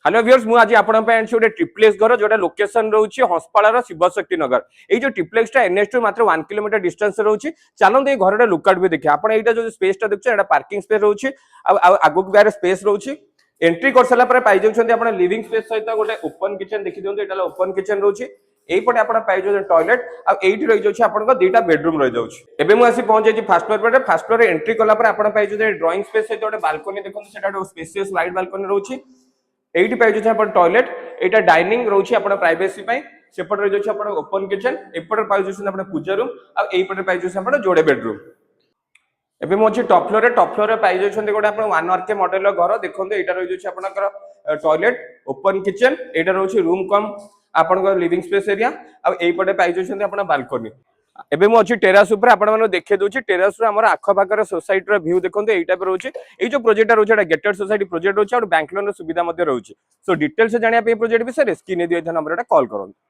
Hello viewers मु आज आपण पे आंछि ओटे ट्रिप्लेक्स घर जोटा लोकेशन रहउछि हंसपाळार शिवशक्ति नगर एई जो ट्रिप्लेक्स टा एनएच टू मात्र 1 किलोमीटर डिस्टेंस रहउछि चलन ए घरटा लुकआउट भी देखि आपण एटा जो स्पेस टा देखछ एटा पार्किंग स्पेस रहउछि आगु बारे स्पेस रहउछि एंट्री कर सला पर पाइ जाउछन्ती आपण लिविंग स्पेस सहित गोटे ओपन किचन देखि दियंतु एटा ओपन किचन रहउछि एई पटे आपण पाइ जाउ टॉयलेट आ एठी रहि जाउछि आपण दुईटा बेडरूम रहि जाउछि एबे मु आसी पहुंच जाइछि फर्स्ट फ्लोर पर फर्स्ट फ्लोर एंट्री कला पर आपण पाइ जाउ ड्राइंग स्पेस सहित गोटे बालकनी देखंतु सेटा स्पेशियस वाइड बालकनी रहउछि एठी पाइ जाउछि आपण टॉयलेट एटा डाइनिंग रहउछि आपण प्राइवेसी पई सेपट रहि जाउछि आपण ओपन किचन एपट पाइ जाउछि आपण पूजा रूम आ एई पटे पाइ जाउछि आपण जोड़े बेडरूम एबे मो अछि टॉप फ्लोर रे पाइ जाउछन्ती गोटे आपण 1 आरके मॉडल घर देखंतु एटा रहि जाउछि आपणकर टॉयलेट ओपन किचन एटा रहउछि रूम कम आपणकर लिविंग स्पेस एरिया आ एई पटे पाइ जाउछन्ती आपण बालकनी एबे मो अछि टेरास ऊपर आपण माने देखै दोछि टेरास रो हमर आखो भागर सोसाइटी रो व्यू देखंतु एई टाइप रहउछि एई जो प्रोजेक्ट रहउछि एटा गेटेड सोसाइटी प्रोजेक्ट रहउछि और बैंक लोन रो सुविधा मध्ये रहउछि सो डिटेल्स जानिया पे प्रोजेक्ट विषय रे स्क्रीन दिए नंबर एटा कॉल करन।